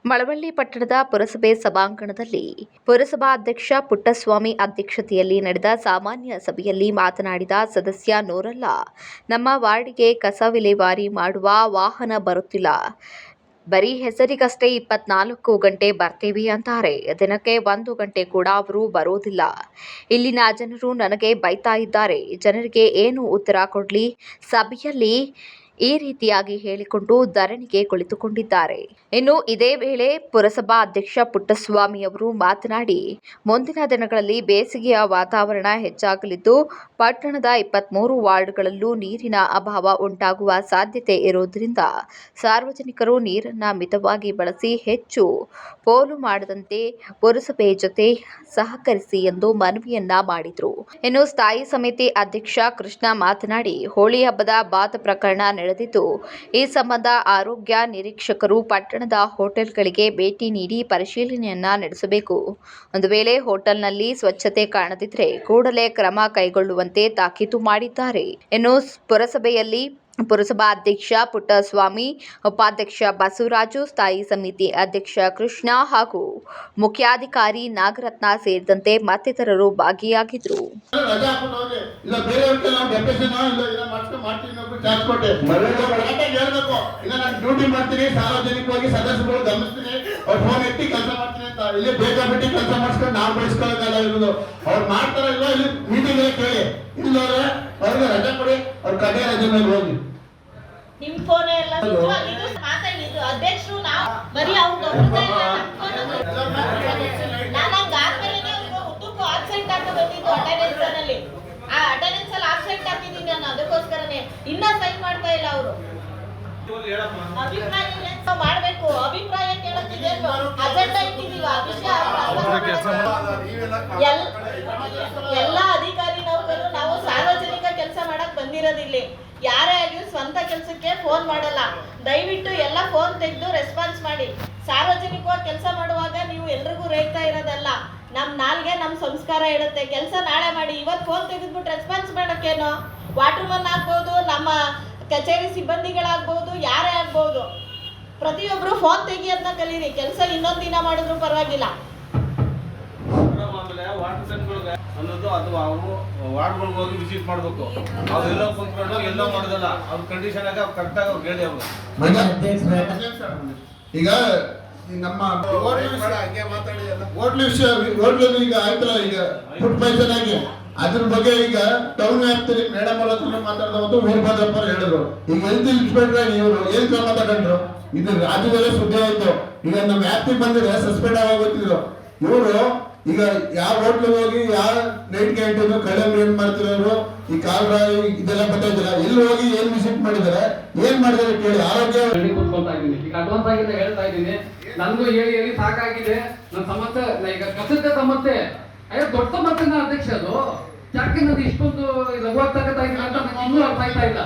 ಮಳವಳ್ಳಿ ಪಟ್ಟಣದ ಪುರಸಭೆ ಸಭಾಂಗಣದಲ್ಲಿ ಪುರಸಭಾಧ್ಯಕ್ಷ ಪುಟ್ಟಸ್ವಾಮಿ ಅಧ್ಯಕ್ಷತೆಯಲ್ಲಿ ನಡೆದ ಸಾಮಾನ್ಯ ಸಭೆಯಲ್ಲಿ ಮಾತನಾಡಿದ ಸದಸ್ಯ ನೂರಲ್ಲ, ನಮ್ಮ ವಾರ್ಡ್ಗೆ ಕಸ ವಿಲೇವಾರಿ ಮಾಡುವ ವಾಹನ ಬರುತ್ತಿಲ್ಲ. ಬರೀ ಹೆಸರಿಗಷ್ಟೇ 24 ಗಂಟೆ ಬರ್ತೀವಿ ಅಂತಾರೆ. ದಿನಕ್ಕೆ 1 ಗಂಟೆ ಕೂಡ ಅವರು ಬರೋದಿಲ್ಲ. ಇಲ್ಲಿನ ಜನರು ನನಗೆ ಬೈತಾ ಇದ್ದಾರೆ. ಜನರಿಗೆ ಏನು ಉತ್ತರ ಕೊಡ್ಲಿ? ಸಭೆಯಲ್ಲಿ ಈ ರೀತಿಯಾಗಿ ಹೇಳಿಕೊಂಡು ಧರಣಿಗೆ ಕುಳಿತುಕೊಂಡಿದ್ದಾರೆ. ಇನ್ನು ಇದೇ ವೇಳೆ ಪುರಸಭಾ ಅಧ್ಯಕ್ಷ ಪುಟ್ಟಸ್ವಾಮಿ ಅವರು ಮಾತನಾಡಿ, ಮುಂದಿನ ದಿನಗಳಲ್ಲಿ ಬೇಸಿಗೆಯ ವಾತಾವರಣ ಹೆಚ್ಚಾಗಲಿದ್ದು, ಪಟ್ಟಣದ 23 ವಾರ್ಡ್ಗಳಲ್ಲೂ ನೀರಿನ ಅಭಾವ ಉಂಟಾಗುವ ಸಾಧ್ಯತೆ ಇರುವುದರಿಂದ ಸಾರ್ವಜನಿಕರು ನೀರನ್ನು ಮಿತವಾಗಿ ಬಳಸಿ ಹೆಚ್ಚು ಪೋಲು ಮಾಡದಂತೆ ಪುರಸಭೆ ಜೊತೆ ಸಹಕರಿಸಿ ಎಂದು ಮನವಿಯನ್ನ ಮಾಡಿದರು. ಇನ್ನು ಸ್ಥಾಯಿ ಸಮಿತಿ ಅಧ್ಯಕ್ಷ ಕೃಷ್ಣ ಮಾತನಾಡಿ, ಹೋಳಿ ಹಬ್ಬದ ಬಾತ್ ಪ್ರಕರಣ ನಡೆದಿದ್ದು, ಈ ಸಂಬಂಧ ಆರೋಗ್ಯ ನಿರೀಕ್ಷಕರು ಪಟ್ಟಣದ ಹೋಟೆಲ್ಗಳಿಗೆ ಭೇಟಿ ನೀಡಿ ಪರಿಶೀಲನೆಯನ್ನ ನಡೆಸಬೇಕು. ಒಂದು ವೇಳೆ ಹೋಟೆಲ್ನಲ್ಲಿ ಸ್ವಚ್ಛತೆ ಕಾಣದಿದ್ದರೆ ಕೂಡಲೇ ಕ್ರಮ ಕೈಗೊಳ್ಳುವಂತೆ ತಾಕೀತು ಮಾಡಿದ್ದಾರೆ. ಇನ್ನು ಪುರಸಭೆಯಲ್ಲಿ ಪುರಸಭಾಧ್ಯಕ್ಷ ಪುಟ್ಟಸ್ವಾಮಿ, ಉಪಾಧ್ಯಕ್ಷ ಬಸವರಾಜು, ಸ್ಥಾಯಿ ಸಮಿತಿ ಅಧ್ಯಕ್ಷ ಕೃಷ್ಣ ಹಾಗೂ ಮುಖ್ಯಾಧಿಕಾರಿ ನಾಗರತ್ನ ಸೇರಿದಂತೆ ಮತ್ತಿತರರು ಭಾಗಿಯಾಗಿದ್ದರು. ಸಾರ್ವಜನಿಕವಾಗಿ ಸದಸ್ಯರು ಗಮನಿಸ್ತೀನಿ, ಅವ್ರು ಫೋನ್ ಎತ್ತಿ ಕೆಲಸ ಮಾಡ್ತೀನಿ ಅಂತ ಇಲ್ಲಿ ಬೇಕಾಬಿಟ್ಟಿ ಕೆಲಸ ಮಾಡಿಸ್ಕೊಂಡು ನಾವು ಬಳಸ್ಕೊಳ್ಳೋದಲ್ಲ ಇರೋದು. ಅವ್ರು ಮಾಡ್ತಾರ ಇಲ್ಲ ಇಲ್ಲಿ ಮೀಟಿಂಗ್ ಕೇಳಿ, ಇಲ್ಲ ಅವ್ರಿಗೆ ರಜೆ ಕೊಡಿ, ಅವ್ರ ಕಡೆ ರಜೆ ಮೇಲೆ ಹೋಗಿ. ನಿಮ್ ಫೋನ್ ಎಲ್ಲ ಮಾತಾಡಿದ್ದು ಅಧ್ಯಕ್ಷರು ನಾವು ಬರೀ ಅವ್ರು ಉದ್ದಕ್ಕೂ ಆಬ್ಸೆಂಟ್ ಅಂತ ಬಂದಿದ್ದು ಅಟೆಂಡೆನ್ಸ್ ಅಲ್ಲಿ. ಆ ಅಟೆಂಡೆನ್ಸ್ ಅಲ್ಲಿ ಆಬ್ಸೆಂಟ್ ಹಾಕಿದ್ದೀನಿ ನಾನು, ಅದಕ್ಕೋಸ್ಕರನೇ ಇನ್ನ ಸೈನ್ ಮಾಡ್ತಾ ಇಲ್ಲ ಅವರು. ಅಭಿಪ್ರಾಯ ಮಾಡ್ಬೇಕು, ಅಭಿಪ್ರಾಯ ಕೇಳುತ್ತಿದೆ, ಅಜೆಂಡಾ ಇಟ್ಟಿದೀವ ಎಲ್ಲ ಅಧಿಕಾರಿ ನೌಕರರು ನಾವು ಸಾರ್ವಜನಿಕ ಕೆಲಸ ಮಾಡಕ್ ಬಂದಿರೋದಿಲ್ಲ. ಯಾರೇ ಆಗಲಿ ಸ್ವಂತ ಕೆಲಸಕ್ಕೆ ಫೋನ್ ಮಾಡಲ್ಲ. ದಯವಿಟ್ಟು ಎಲ್ಲ ಫೋನ್ ತೆಗೆದು ರೆಸ್ಪಾನ್ಸ್ ಮಾಡಿ. ಸಾರ್ವಜನಿಕವಾಗಿ ಕೆಲಸ ಮಾಡುವಾಗ ನೀವು ಎಲ್ರಿಗೂ ರೇಗ್ತಾ ಇರೋದಲ್ಲ. ನಮ್ ನಾಲ್ಗೆ ನಮ್ ಸಂಸ್ಕಾರ ಇರುತ್ತೆ. ಕೆಲಸ ನಾಳೆ ಮಾಡಿ, ಇವತ್ತು ಫೋನ್ ತೆಗೆದ್ಬಿಟ್ಟು ರೆಸ್ಪಾನ್ಸ್ ಮಾಡಕ್ಕೇನು? ವಾಟರ್ ಮನ್ ಆಗ್ಬೋದು, ನಮ್ಮ ಕಚೇರಿ ಸಿಬ್ಬಂದಿಗಳಾಗ್ಬಹುದು, ಯಾರೇ ಆಗ್ಬಹುದು, ಪ್ರತಿಯೊಬ್ರು ಫೋನ್ ತೆಗಿಯೋದನ್ನ ಕಲೀರಿ. ಕೆಲಸ ಇನ್ನೊಂದು ದಿನ ಮಾಡಿದ್ರು ಪರವಾಗಿಲ್ಲ. ಅನ್ನೋದು ಅದು ಅವರು ವಾರ್ಡ್ಗಳಿಗೆ ಹೋಗಿ ವಿಸಿಟ್ ಮಾಡಬೇಕು. ಅವ್ರು ಎಲ್ಲೋ ಕುಂತ್ಕೊಂಡು ಎಲ್ಲೋ ಮಾಡೋದಲ್ಲ. ಅವ್ರ ಕಂಡೀಷನ್ ಆಗ ಕರೆಕ್ಟಾಗಿ ಅವ್ರು ಹೇಳಿ ಅವರು. ಈಗ ನಮ್ಮ ಹೋಟ್ಲು ವಿಷಯ, ಹೋಟ್ಲು ಈಗ ಆಯ್ತಲ್ಲ, ಈಗ ಫುಡ್ ಪಾಯ್ಸನ್ ಆಗಿ ಅದ್ರ ಬಗ್ಗೆ ಈಗ ಟೌನ್ ವ್ಯಾಪ್ತಿಯಲ್ಲಿ ಮೇಡಮ್ ಅವ್ರ ಹತ್ರ ಮಾತಾಡಿದವಂತೂ ವೀರಭದ್ರಪ್ಪ ಹೇಳಿದ್ರು. ಈಗ ಹೆಲ್ತ್ ಇನ್ಸ್ಪೆಕ್ಟರ್ ಇವರು ಏನ್ ಕ್ರಮ ತಗೊಂಡ್ರು? ಇದು ರಾಜ್ಯದಲ್ಲೇ ಸುದ್ದಿ ಆಯ್ತು. ಈಗ ನಮ್ಮ ವ್ಯಾಪ್ತಿ ಬಂದಿದೆ, ಸಸ್ಪೆಂಡ್ ಆಗೋಗ್ತಿದ್ರು ಇವರು. ಈಗ ಯಾವ ಹೋಟ್ಲಿಗೆ ಹೋಗಿ ಯಾವ ನೈಟ್ ಕ್ಯಾಂಟೀನ್ ಕಳೆ ಏನ್ ಮಾಡ್ತಿರೋರು, ಈ ಕಾಲ್ರ ಇದೆಲ್ಲ ಬರ್ತಾ ಎಲ್ಲಿ ಹೋಗಿ ಏನ್ ವಿಸಿಟ್ ಮಾಡಿದಾರೆ, ಏನ್ ಮಾಡಿದಾರೆ ಕೇಳಿ. ಆರೋಗ್ಯ ಕೂತ್ಕೊಳ್ತಾ ಇದ್ದೀನಿ, ಈಗ ಅಡ್ವಾನ್ಸ್ ಆಗಿದೆ ಹೇಳ್ತಾ ಇದ್ದೀನಿ. ನನ್ಗೂ ಹೇಳಿ ಹೇಳಿ ಸಾಕಾಗಿದೆ. ನನ್ನ ಸಮಸ್ಯೆ ಈಗ ಕಸದ ಸಮಸ್ಯೆ ದೊಡ್ಡ ಸಮಸ್ಯೆ ಅಧ್ಯಕ್ಷ. ಅದು ಯಾಕೆ ನಾನು ಇಷ್ಟೊಂದು ಲಘುವಾಗಿ ತಗೋತಾ ಇದ್ದೀನಿ ಅಂತ ನನಗೆ ಇನ್ನೂ ಅರ್ಥ ಆಯ್ತಾ ಇಲ್ಲ.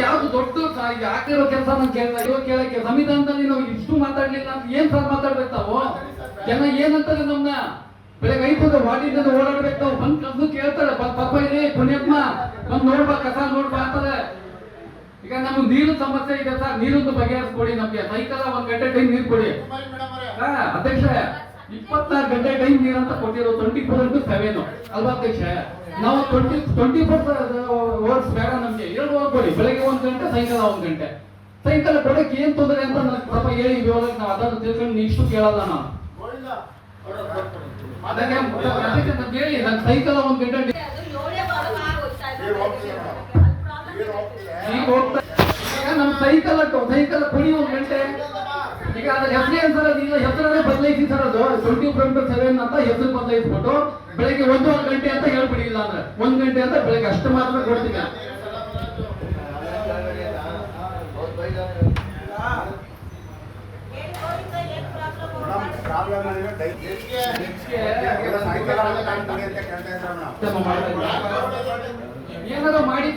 ಯಾವ್ದು ದೊಡ್ಡ ಯಾಕಿರೋ ಕೆಲಸ ನಾನು ಕೇಳಕ್ಕೆ ಸಂವಿಧಾನದಲ್ಲಿ ನಾವು ಇಷ್ಟು ಮಾತಾಡ್ಲಿಲ್ಲ ಅಂತ ಏನ್ ಸರ್ ಮಾತಾಡ್ಬೇಕು ನಾವು? ಜನ ಏನಂತಾರೆ ನಮ್ನ? ಬೆಳಗ್ಗೆ 5 ವಾರ್ಡಿಂದ ಓಡಾಡ್ಬೇಕು ನಾವು. ಬಂದ್ ಕದ್ದು ಕೇಳ್ತಾರೆ, ಪಪ್ಪ ಇದೆ ಪುಣ್ಯಪ್ಪ ಬಂದ್ ನೋಡ್ಬಾ, ಕಸ ನೋಡ್ಬಾ ಅಂತಾರೆ. ಈಗ ನಮ್ಗೆ ನೀರು ಸಮಸ್ಯೆ ಇದೆ ಸರ್, ನೀರೊಂದು ಬಗೆಹರಿಸ್ಕೊಡಿ. ನಮ್ಗೆ ಸೈಕಲ್ 1 ಗಂಟೆ ಟೈಮ್ ನೀರು ಕೊಡಿ. ಅಧ್ಯಕ್ಷ 24 ಗಂಟೆ ಟೈಮ್ ನೀರು ಅಂತ ಕೊಟ್ಟಿರೋ 24/7 ಅಲ್ವಾ ಅಧ್ಯಕ್ಷ? ನಾವು 24 hours ಬೇಡ ನಮ್ಗೆ. 2 hours ಕೊಡಿ, ಬೆಳಗ್ಗೆ 1 ಗಂಟೆ, ಸಾಯಂಕಾಲ 1 ಗಂಟೆ. ಸಾಯಂಕಾಲ ಕೊಡಕ್ಕೆ ಏನ್ ತೊಂದರೆ ಅಂತ ನನಗೆ ಸ್ವಲ್ಪ ಹೇಳಿ ವಿವರವಾಗಿ ನಾವು ಅದನ್ನು ತಿಳ್ಕೊಂಡು ಇಷ್ಟು ಕೇಳಲ್ಲ ನಾನು. ಅದಕ್ಕೆ ನಮ್ಗೆ ಹೇಳಿ, ನನ್ನ ಸಾಯಂಕಾಲ 1 ಗಂಟೆ ಈಗ ನಮ್ಮ ಸೈಕಲ್ ಕೊಡಿ 1 ಗಂಟೆ. ಈಗ ಅದ್ರ ಹೆಸರೇ ಅನ್ಸಲ್ಲ, ಈಗ ಹೆಸರನ್ನೇ ಬದಲಾಯಿಸಿ ಸರ್. ಅದು 24/7 ಅಂತ ಹೆಸರು ಬದಲಾಯಿಸ್ಬಿಟ್ಟು ಬೆಳಗ್ಗೆ 1 ಗಂಟೆ ಅಂತ ಹೇಳ್ಬಿಡಿ. ಇಲ್ಲ ಅಂದ್ರೆ 1 ಗಂಟೆ ಅಂತ ಬೆಳಗ್ಗೆ ಅಷ್ಟು ಮಾತ್ರ ಕೊಡ್ತೀನಿ. ಏನಾದ್ರು ಮಾಡಿ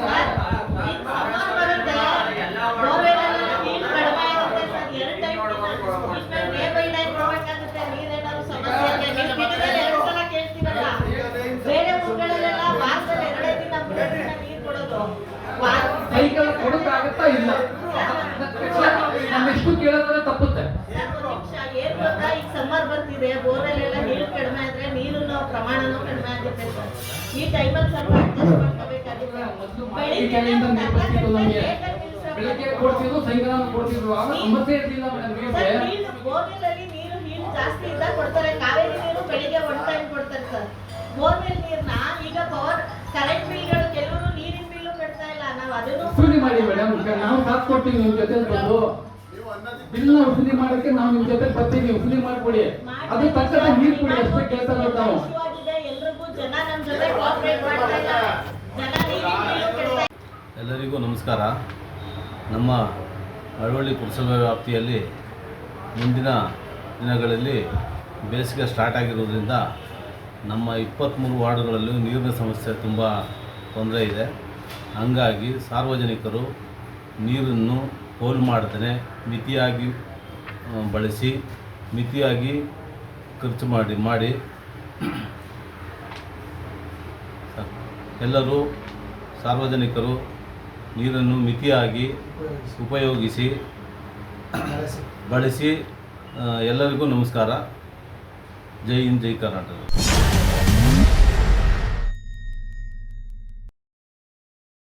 ಸೈಕಲ್ ಕೊಡಕ್ಕಾಗತ್ತಾ ಇಲ್ಲ? ಎಷ್ಟು ಕೇಳಿದ್ರೆ ತಪ್ಪುತ್ತೆ. ಸರ್, ಒಂದ್ ನಿಮಿಷ. ಏನ್ ಗೊತ್ತಾ, ಈಗ ಸಮ್ಮರ್ ಬರ್ತಿದೆ, ಬೋರ್ವೆಲ್ ಎಲ್ಲ ನೀರು ಕಡಿಮೆ ಆದ್ರೆ ನೀರಿನ ಪ್ರಮಾಣನೂ ಕಡಿಮೆ ಆಗುತ್ತೆ ಸರ್. ಈ ಟೈಮಲ್ಲಿ ಸ್ವಲ್ಪ ಅಡ್ಜಸ್ಟ್ ಮಾಡ್ಕೋಬೇಕಾಗುತ್ತೆ. ಈ ಕೆರೆಯಿಂದ ನೀರು ಬರ್ತಿತ್ತು ನಮಗೆ, ಬೆಳಗ್ಗೆ ಕೊಡ್ತಿದ್ರು, ಸಾಯಂಕಾಲ ಕೊಡ್ತಿದ್ರು, ಆಗ ಸಮಸ್ಯೆ ಇರ್ಲಿಲ್ಲ ಮೇಡಮ್. ಬೋರ್ವೆಲ್ ಅಲ್ಲಿ ನೀರು ಜಾಸ್ತಿ ಇದ್ದಾಗ ಕೊಡ್ತಾರೆ. ಕಾವೇರಿ ನೀರು ಬೆಳಿಗ್ಗೆ ಒನ್ ಟೈಮ್ ಕೊಡ್ತಾರೆ ಸರ್. ಬೋರ್ವೆಲ್ ನೀರ್ನ ಈಗ ಪವರ್ ಕರೆಂಟ್ ಬಿಲ್ಗಳು ಕೆಲವರು ನೀರಿನ ಬಿಲ್ಲು ಕಟ್ತಾ ಇಲ್ಲ. ನಾವು ಅದನ್ನು ವಸೂಲಿ ಮಾಡಿ ಮೇಡಮ್. ನಾವು ಸಾಥ್ ಕೊಡ್ತೀವಿ ನಿಮ್ ಜೊತೆ ಬಂದು, ಬಿಲ್ ವಸೂಲಿ ಮಾಡಕ್ಕೆ ನಾವು ನಿಮ್ ಜೊತೆ ಬರ್ತೀವಿ, ವಸೂಲಿ ಮಾಡ್ಕೊಡಿ. ಅದು ತಕ್ಷಣ ನೀರು ಕೊಡಿ ಅಷ್ಟೇ ಕೆಲಸ ನಾವು. ಎಲ್ರಿಗೂ ಜನ ನಮ್ ಜೊತೆ ಕೋಆಪರೇಟ್ ಮಾಡ್ತಾ ಇಲ್ಲ. ಜನ ನೀರಿನ ಬಿಲ್ಲು ಕಟ್ತಾ ಇಲ್ಲ. ಎಲ್ಲರಿಗೂ ನಮಸ್ಕಾರ. ನಮ್ಮ ಮಳವಳ್ಳಿ ಪುರಸಭೆ ವ್ಯಾಪ್ತಿಯಲ್ಲಿ ಮುಂದಿನ ದಿನಗಳಲ್ಲಿ ಬೇಸಿಗೆ ಸ್ಟಾರ್ಟ್ ಆಗಿರೋದ್ರಿಂದ ನಮ್ಮ 23 ವಾರ್ಡ್ಗಳಲ್ಲೂ ನೀರಿನ ಸಮಸ್ಯೆ ತುಂಬ ತೊಂದರೆ ಇದೆ. ಹಂಗಾಗಿ ಸಾರ್ವಜನಿಕರು ನೀರನ್ನು ಪೋಲು ಮಾಡದೇ ಮಿತಿಯಾಗಿ ಬಳಸಿ, ಮಿತಿಯಾಗಿ ಖರ್ಚು ಮಾಡಿ ಎಲ್ಲರೂ ಸಾರ್ವಜನಿಕರು ನೀರನ್ನು ಮಿತಿಯಾಗಿ ಉಪಯೋಗಿಸಿ ಬಳಸಿ. ಎಲ್ಲರಿಗೂ ನಮಸ್ಕಾರ. ಜೈ ಹಿಂದ್, ಜೈ ಕರ್ನಾಟಕ.